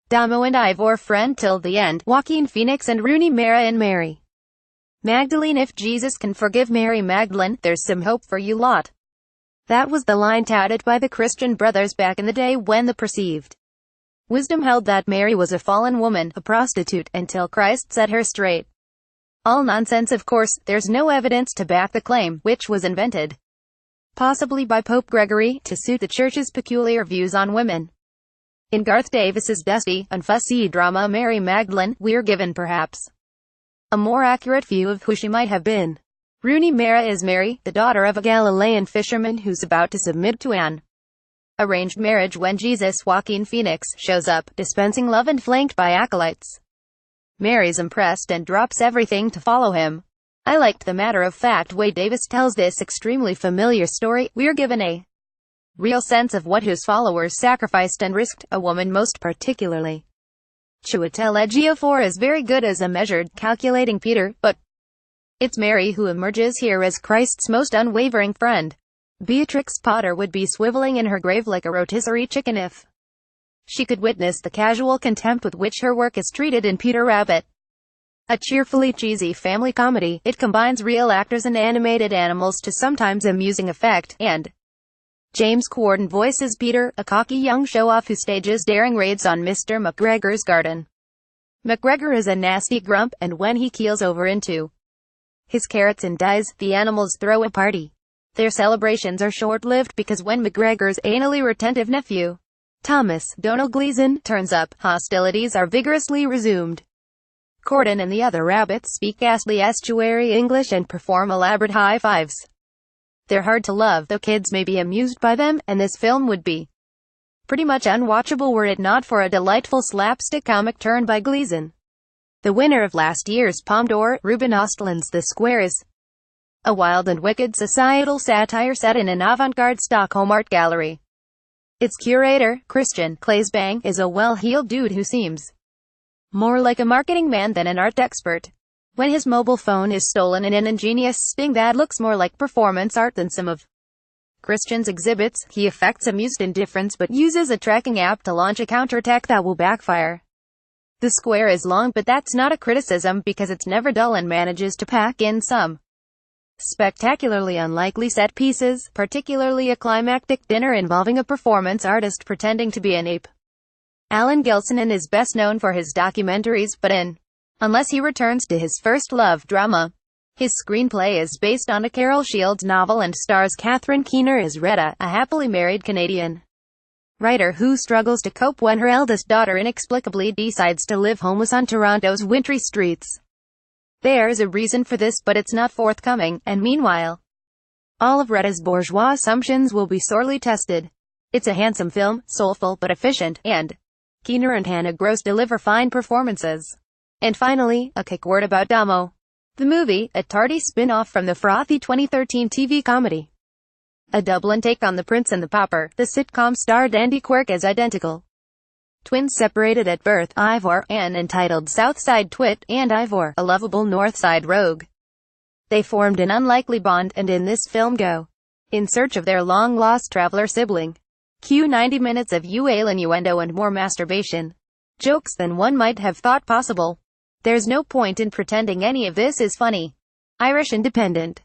Damo and Ivor friend till the end. Joaquin Phoenix and Rooney Mara and Mary Magdalene. If Jesus can forgive Mary Magdalene, there's some hope for you lot. That was the line touted by the Christian Brothers back in the day when the perceived wisdom held that Mary was a fallen woman, a prostitute, until Christ set her straight. All nonsense, of course. There's no evidence to back the claim, which was invented, possibly by Pope Gregory, to suit the Church's peculiar views on women. In Garth Davis's dusty, unfussy drama Mary Magdalene, we're given perhaps a more accurate view of who she might have been. Rooney Mara is Mary, the daughter of a Galilean fisherman who's about to submit to an arranged marriage when Jesus, Joaquin Phoenix, shows up, dispensing love and flanked by acolytes. Mary's impressed and drops everything to follow him. I liked the matter-of-fact way Davis tells this extremely familiar story. We're given a real sense of what his followers sacrificed and risked, a woman most particularly. Chiwetel Ejiofor is very good as a measured, calculating Peter, but it's Mary who emerges here as Christ's most unwavering friend. Beatrix Potter would be swiveling in her grave like a rotisserie chicken if she could witness the casual contempt with which her work is treated in Peter Rabbit. A cheerfully cheesy family comedy, it combines real actors and animated animals to sometimes amusing effect, and James Corden voices Peter, a cocky young show-off who stages daring raids on Mr. McGregor's garden. McGregor is a nasty grump, and when he keels over into his carrots and dies, the animals throw a party. Their celebrations are short-lived because when McGregor's anally retentive nephew, Thomas Donald Gleason, turns up, hostilities are vigorously resumed. Corden and the other rabbits speak ghastly estuary English and perform elaborate high-fives. They're hard to love, though kids may be amused by them, and this film would be pretty much unwatchable were it not for a delightful slapstick comic turn by Gleason. The winner of last year's Palme d'Or, Ruben Östlund's The Square, is a wild and wicked societal satire set in an avant-garde Stockholm art gallery. Its curator, Christian Claesbang, is a well-heeled dude who seems more like a marketing man than an art expert. When his mobile phone is stolen in an ingenious sting that looks more like performance art than some of Christian's exhibits, he affects amused indifference but uses a tracking app to launch a counterattack that will backfire. The Square is long, but that's not a criticism because it's never dull and manages to pack in some spectacularly unlikely set pieces, particularly a climactic dinner involving a performance artist pretending to be an ape. Alan Gilsonan is best known for his documentaries, but unless he returns to his first love drama, his screenplay is based on a Carol Shields novel and stars Catherine Keener as Retta, a happily married Canadian writer who struggles to cope when her eldest daughter inexplicably decides to live homeless on Toronto's wintry streets. There's a reason for this, but it's not forthcoming, and meanwhile, all of Retta's bourgeois assumptions will be sorely tested. It's a handsome film, soulful but efficient, and Keener and Hannah Gross deliver fine performances. And finally, a quick word about Damo, the movie, a tardy spin-off from the frothy 2013 TV comedy. A Dublin take on The Prince and the Pauper. The sitcom starred Andy Quirk as identical twins separated at birth, Ivor, an entitled Southside twit, and Ivor, a lovable Northside rogue. They formed an unlikely bond, and in this film go in search of their long-lost traveler sibling. Cue 90 minutes of innuendo and more masturbation jokes than one might have thought possible. There's no point in pretending any of this is funny. Irish Independent.